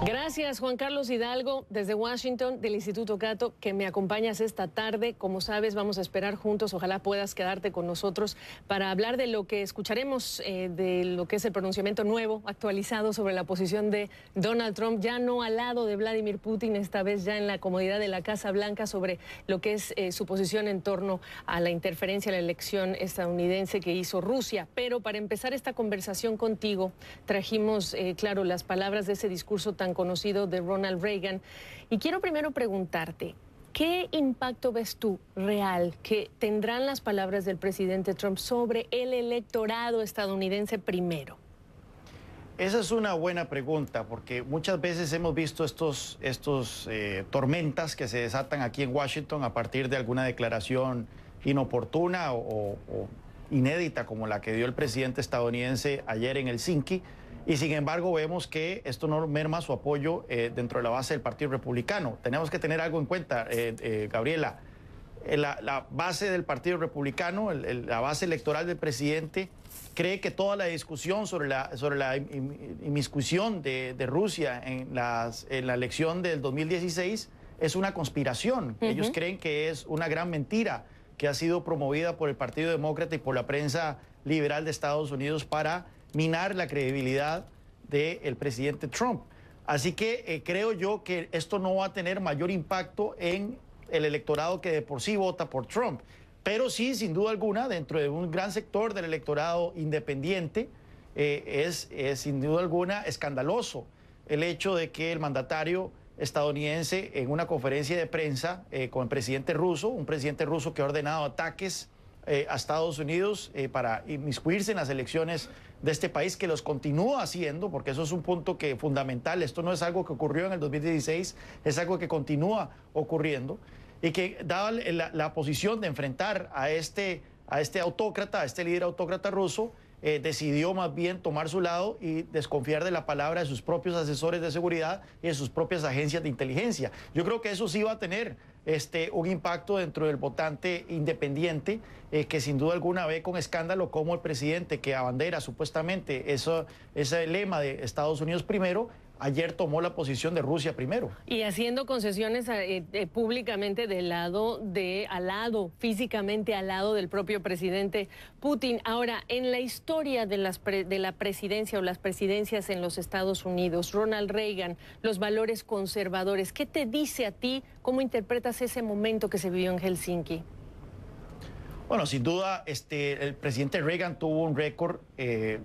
Gracias, Juan Carlos Hidalgo, desde Washington, del Instituto Cato, que me acompañas esta tarde. Como sabes, vamos a esperar juntos. Ojalá puedas quedarte con nosotros para hablar de lo que escucharemos, de lo que es el pronunciamiento nuevo, actualizado sobre la posición de Donald Trump, ya no al lado de Vladimir Putin, esta vez ya en la comodidad de la Casa Blanca, sobre lo que es su posición en torno a la interferencia en la elección estadounidense que hizo Rusia. Pero para empezar esta conversación contigo, trajimos, claro, las palabras de ese discurso tan conocido de Ronald Reagan. Y quiero primero preguntarte, ¿qué impacto ves tú real que tendrán las palabras del presidente Trump sobre el electorado estadounidense primero? Esa es una buena pregunta, porque muchas veces hemos visto estos tormentas que se desatan aquí en Washington a partir de alguna declaración inoportuna o inédita, como la que dio el presidente estadounidense ayer en Helsinki. Y sin embargo vemos que esto no merma su apoyo dentro de la base del Partido Republicano. Tenemos que tener algo en cuenta, Gabriela. La base del Partido Republicano, la base electoral del presidente, cree que toda la discusión sobre la inmiscusión de Rusia en la elección del 2016 es una conspiración. Ellos creen que es una gran mentira que ha sido promovida por el Partido Demócrata y por la prensa liberal de Estados Unidos para minar la credibilidad del presidente Trump. Así que creo yo que esto no va a tener mayor impacto en el electorado que de por sí vota por Trump. Pero sí, sin duda alguna, dentro de un gran sector del electorado independiente, es sin duda alguna escandaloso el hecho de que el mandatario estadounidense, en una conferencia de prensa con el presidente ruso, un presidente ruso que ha ordenado ataques a Estados Unidos para inmiscuirse en las elecciones de este país, que los continúa haciendo, porque eso es un punto fundamental. Esto no es algo que ocurrió en el 2016, es algo que continúa ocurriendo, y que dada la posición de enfrentar a este autócrata, a este líder autócrata ruso, decidió más bien tomar su lado y desconfiar de la palabra de sus propios asesores de seguridad y de sus propias agencias de inteligencia. Yo creo que eso sí va a tener un impacto dentro del votante independiente, que sin duda alguna ve con escándalo cómo el presidente, que abandera supuestamente ese lema de Estados Unidos primero, ayer tomó la posición de Rusia primero. Y haciendo concesiones públicamente físicamente al lado del propio presidente Putin. Ahora, en la historia de la presidencia o las presidencias en los Estados Unidos, Ronald Reagan, los valores conservadores, ¿qué te dice a ti? ¿Cómo interpretas ese momento que se vivió en Helsinki? Bueno, sin duda, el presidente Reagan tuvo un récord de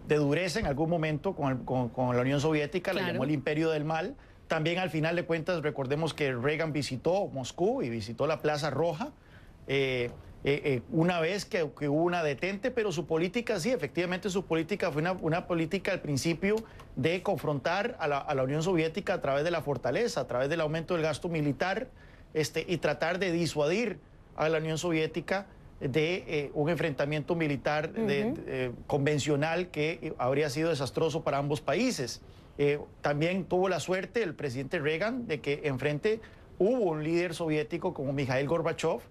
dureza en algún momento con la Unión Soviética, claro. Le llamó el imperio del mal. También, al final de cuentas, recordemos que Reagan visitó Moscú y visitó la Plaza Roja una vez que hubo una detente, pero su política, sí, efectivamente su política fue una política al principio de confrontar a la Unión Soviética a través de la fortaleza, a través del aumento del gasto militar, y tratar de disuadir a la Unión Soviética de un enfrentamiento militar convencional que habría sido desastroso para ambos países. También tuvo la suerte el presidente Reagan de que enfrente hubo un líder soviético como Mikhail Gorbachev,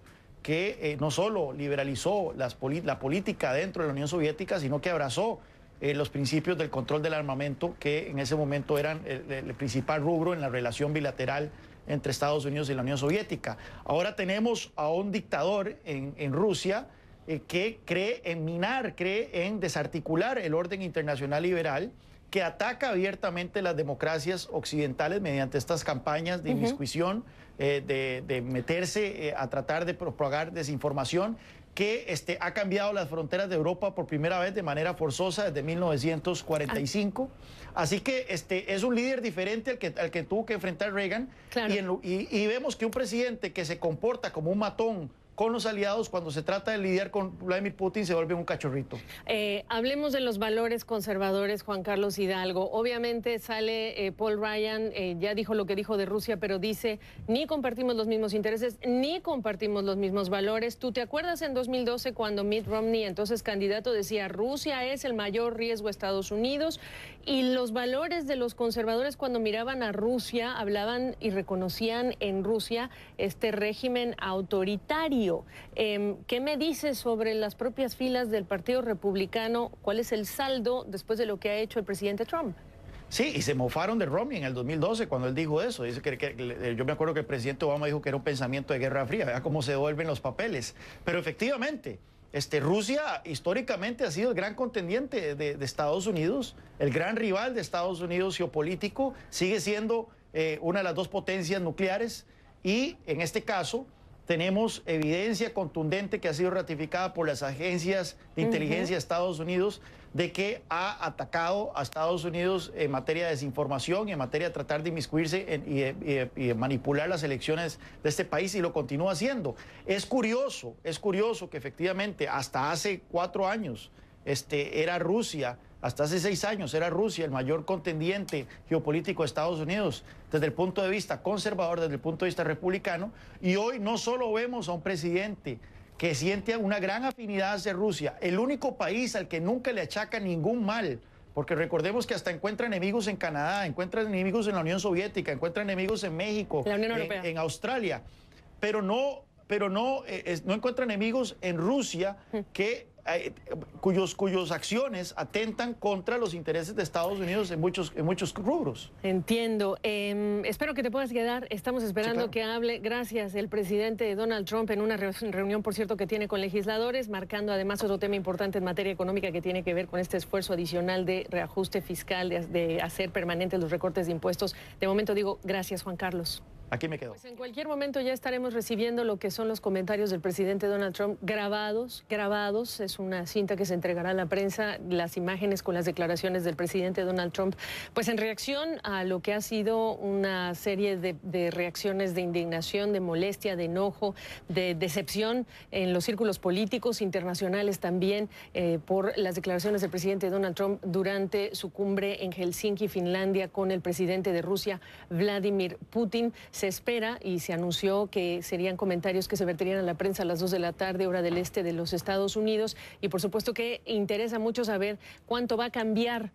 que no solo liberalizó la política dentro de la Unión Soviética, sino que abrazó los principios del control del armamento, que en ese momento eran el principal rubro en la relación bilateral entre Estados Unidos y la Unión Soviética. Ahora tenemos a un dictador en Rusia que cree en minar, cree en desarticular el orden internacional liberal, que ataca abiertamente las democracias occidentales mediante estas campañas de inmiscusión, de meterse a tratar de propagar desinformación, que ha cambiado las fronteras de Europa por primera vez de manera forzosa desde 1945. Así que es un líder diferente al que tuvo que enfrentar Reagan. Claro. Y vemos que un presidente que se comporta como un matón con los aliados, cuando se trata de lidiar con Vladimir Putin, se vuelve un cachorrito. Hablemos de los valores conservadores, Juan Carlos Hidalgo. Obviamente sale Paul Ryan, ya dijo lo que dijo de Rusia, pero dice, ni compartimos los mismos intereses, ni compartimos los mismos valores. ¿Tú te acuerdas en 2012 cuando Mitt Romney, entonces candidato, decía, Rusia es el mayor riesgo a Estados Unidos? Y los valores de los conservadores, cuando miraban a Rusia, hablaban y reconocían en Rusia este régimen autoritario. ¿Qué me dices sobre las propias filas del Partido Republicano? ¿Cuál es el saldo después de lo que ha hecho el presidente Trump? Sí, y se mofaron de Romney en el 2012 cuando él dijo eso. Dice yo me acuerdo que el presidente Obama dijo que era un pensamiento de Guerra Fría, vea cómo se devuelven los papeles. Pero efectivamente, Rusia históricamente ha sido el gran contendiente de Estados Unidos, el gran rival de Estados Unidos geopolítico, sigue siendo una de las dos potencias nucleares y en este caso tenemos evidencia contundente que ha sido ratificada por las agencias de inteligencia de Estados Unidos de que ha atacado a Estados Unidos en materia de desinformación y en materia de tratar de inmiscuirse y manipular las elecciones de este país y lo continúa haciendo. Es curioso que efectivamente hasta hace 4 años era Rusia, hasta hace 6 años era Rusia el mayor contendiente geopolítico de Estados Unidos desde el punto de vista conservador, desde el punto de vista republicano, y hoy no solo vemos a un presidente que siente una gran afinidad hacia Rusia, el único país al que nunca le achaca ningún mal, porque recordemos que hasta encuentra enemigos en Canadá, encuentra enemigos en la Unión Soviética, encuentra enemigos en México, la Unión Europea, en Australia, pero no encuentra enemigos en Rusia cuyos acciones atentan contra los intereses de Estados Unidos en muchos rubros. Entiendo. Espero que te puedas quedar. Estamos esperando sí, claro, que hable. Gracias. El presidente Donald Trump en una reunión, por cierto, que tiene con legisladores, marcando además otro tema importante en materia económica que tiene que ver con este esfuerzo adicional de reajuste fiscal, de hacer permanentes los recortes de impuestos. De momento digo gracias, Juan Carlos. Aquí me quedo. Pues en cualquier momento ya estaremos recibiendo lo que son los comentarios del presidente Donald Trump grabados. Es una cinta que se entregará a la prensa, las imágenes con las declaraciones del presidente Donald Trump, pues en reacción a lo que ha sido una serie de reacciones de indignación, de molestia, de enojo, de decepción en los círculos políticos internacionales también por las declaraciones del presidente Donald Trump durante su cumbre en Helsinki, Finlandia, con el presidente de Rusia, Vladimir Putin. Se espera y se anunció que serían comentarios que se vertirían a la prensa a las 2 de la tarde, hora del este de los Estados Unidos. Y por supuesto que interesa mucho saber cuánto va a cambiar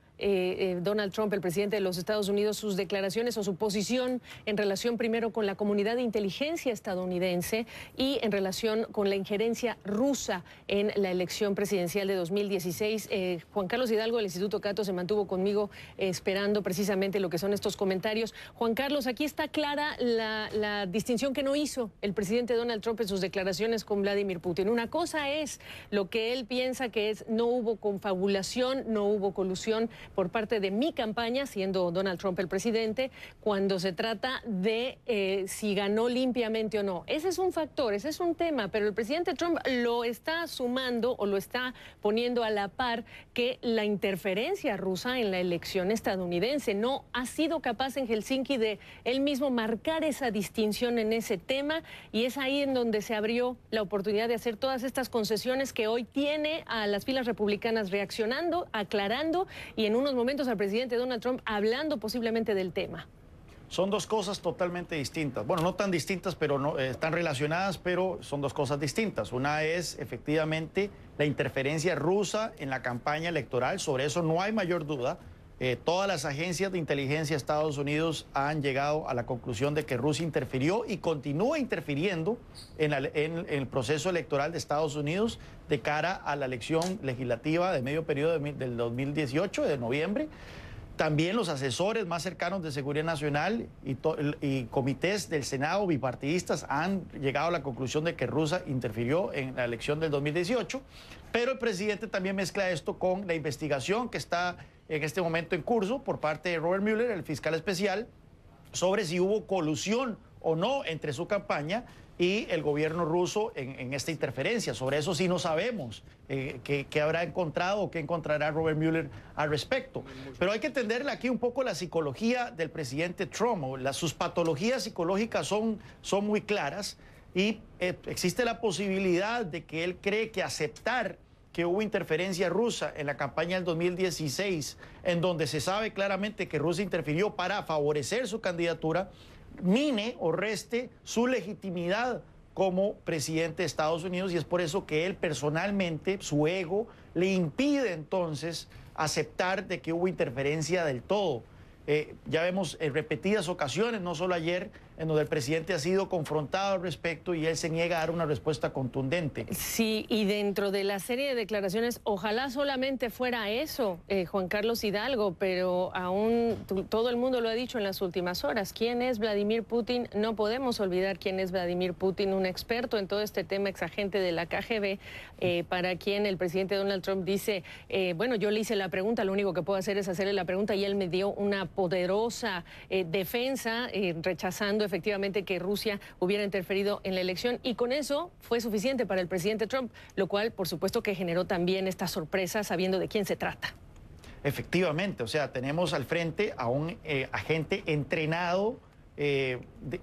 Donald Trump, el presidente de los Estados Unidos, sus declaraciones o su posición en relación primero con la comunidad de inteligencia estadounidense y en relación con la injerencia rusa en la elección presidencial de 2016. Juan Carlos Hidalgo del Instituto Cato se mantuvo conmigo esperando precisamente lo que son estos comentarios. Juan Carlos, aquí está clara la distinción que no hizo el presidente Donald Trump en sus declaraciones con Vladimir Putin. Una cosa es lo que él piensa que es no hubo confabulación, no hubo colusión por parte de mi campaña, siendo Donald Trump el presidente, cuando se trata de si ganó limpiamente o no. Ese es un factor, ese es un tema, pero el presidente Trump lo está sumando o lo está poniendo a la par que la interferencia rusa en la elección estadounidense. No ha sido capaz en Helsinki de él mismo marcar esa distinción en ese tema, y es ahí en donde se abrió la oportunidad de hacer todas estas concesiones que hoy tiene a las filas republicanas reaccionando, aclarando, y en unos momentos al presidente Donald Trump hablando posiblemente del tema. Son dos cosas totalmente distintas. Bueno, no tan distintas, pero no, están relacionadas, pero son dos cosas distintas. Una es efectivamente la interferencia rusa en la campaña electoral. Sobre eso no hay mayor duda. Todas las agencias de inteligencia de Estados Unidos han llegado a la conclusión de que Rusia interfirió y continúa interfiriendo en el proceso electoral de Estados Unidos de cara a la elección legislativa de medio periodo del 2018, de noviembre. También los asesores más cercanos de Seguridad Nacional y comités del Senado bipartidistas han llegado a la conclusión de que Rusia interfirió en la elección del 2018, pero el presidente también mezcla esto con la investigación que está en este momento en curso por parte de Robert Mueller, el fiscal especial, sobre si hubo colusión o no entre su campaña y el gobierno ruso en esta interferencia. Sobre eso sí no sabemos qué habrá encontrado o qué encontrará Robert Mueller al respecto. Pero hay que entenderle aquí un poco la psicología del presidente Trump. Sus patologías psicológicas son muy claras y existe la posibilidad de que él cree que aceptar que hubo interferencia rusa en la campaña del 2016, en donde se sabe claramente que Rusia interfirió para favorecer su candidatura, mine o reste su legitimidad como presidente de Estados Unidos, y es por eso que él personalmente, su ego, le impide entonces aceptar de que hubo interferencia del todo. Ya vemos en repetidas ocasiones, no solo ayer, en donde el presidente ha sido confrontado al respecto y él se niega a dar una respuesta contundente. Sí, y dentro de la serie de declaraciones, ojalá solamente fuera eso, Juan Carlos Hidalgo, pero aún todo el mundo lo ha dicho en las últimas horas. ¿Quién es Vladimir Putin? No podemos olvidar quién es Vladimir Putin, un experto en todo este tema, exagente de la KGB, para quien el presidente Donald Trump dice, bueno, yo le hice la pregunta, lo único que puedo hacer es hacerle la pregunta y él me dio una poderosa defensa, rechazando efectivamente que Rusia hubiera interferido en la elección, y con eso fue suficiente para el presidente Trump, lo cual por supuesto que generó también esta sorpresa sabiendo de quién se trata. Efectivamente, o sea, tenemos al frente a un agente entrenado,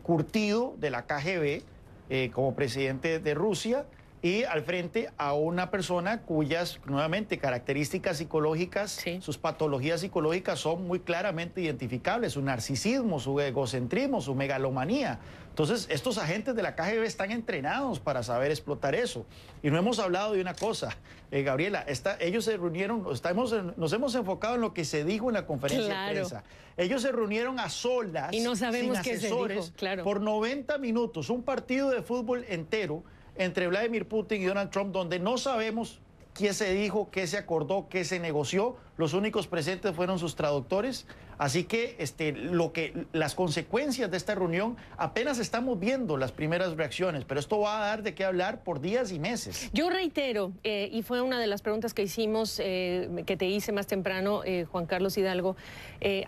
curtido de la KGB como presidente de Rusia, y al frente a una persona cuyas, nuevamente, características psicológicas, sí, sus patologías psicológicas son muy claramente identificables, su narcisismo, su egocentrismo, su megalomanía. Entonces, estos agentes de la KGB están entrenados para saber explotar eso. Y no hemos hablado de una cosa, Gabriela, ellos se reunieron, nos hemos enfocado en lo que se dijo en la conferencia de prensa. Ellos se reunieron a solas, y no sabemos sin asesores, qué se dijo, por 90 minutos, un partido de fútbol entero, entre Vladimir Putin y Donald Trump, donde no sabemos qué se dijo, qué se acordó, qué se negoció. Los únicos presentes fueron sus traductores. Así que las consecuencias de esta reunión apenas estamos viendo las primeras reacciones, pero esto va a dar de qué hablar por días y meses. Yo reitero, y fue una de las preguntas que hicimos, que te hice más temprano, Juan Carlos Hidalgo,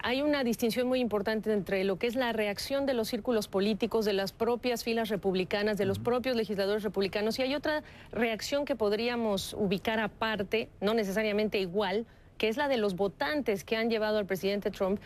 hay una distinción muy importante entre lo que es la reacción de los círculos políticos, de las propias filas republicanas, de los propios legisladores republicanos, y hay otra reacción que podríamos ubicar aparte, no necesariamente igual, que es la de los votantes que han llevado al presidente Trump,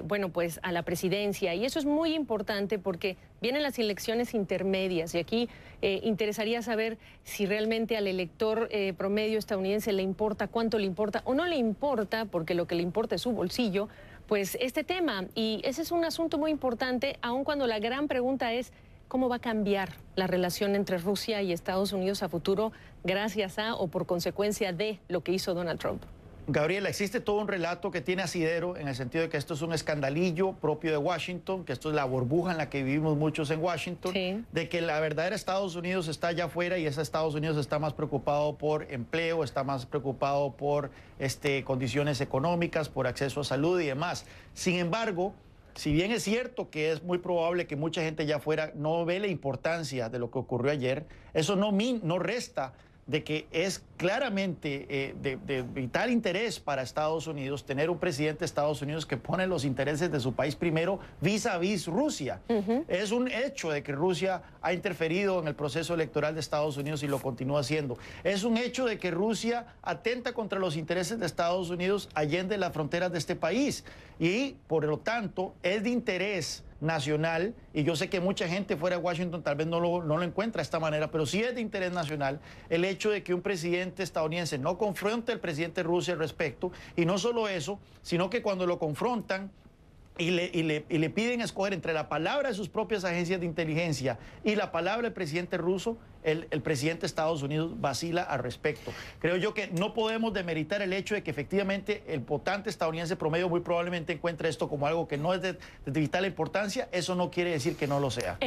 bueno, pues a la presidencia. Y eso es muy importante porque vienen las elecciones intermedias y aquí interesaría saber si realmente al elector promedio estadounidense le importa, cuánto le importa o no le importa, porque lo que le importa es su bolsillo, pues este tema. Y ese es un asunto muy importante, aun cuando la gran pregunta es cómo va a cambiar la relación entre Rusia y Estados Unidos a futuro gracias a o por consecuencia de lo que hizo Donald Trump. Gabriela, existe todo un relato que tiene asidero en el sentido de que esto es un escandalillo propio de Washington, que esto es la burbuja en la que vivimos muchos en Washington, sí, de que la verdadera Estados Unidos está allá afuera y ese Estados Unidos está más preocupado por empleo, está más preocupado por condiciones económicas, por acceso a salud y demás. Sin embargo, si bien es cierto que es muy probable que mucha gente allá afuera no ve la importancia de lo que ocurrió ayer, eso no resta de que es claramente de vital interés para Estados Unidos tener un presidente de Estados Unidos que pone los intereses de su país primero vis a vis Rusia. Es un hecho de que Rusia ha interferido en el proceso electoral de Estados Unidos y lo continúa haciendo. Es un hecho de que Rusia atenta contra los intereses de Estados Unidos allende las fronteras de este país y, por lo tanto, es de interés nacional, y yo sé que mucha gente fuera de Washington tal vez no lo encuentra de esta manera, pero sí es de interés nacional el hecho de que un presidente estadounidense no confronte al presidente ruso al respecto, y no solo eso, sino que cuando lo confrontan y le piden escoger entre la palabra de sus propias agencias de inteligencia y la palabra del presidente ruso, el presidente de Estados Unidos vacila al respecto. Creo yo que no podemos demeritar el hecho de que efectivamente el votante estadounidense promedio muy probablemente encuentre esto como algo que no es de vital importancia. Eso no quiere decir que no lo sea.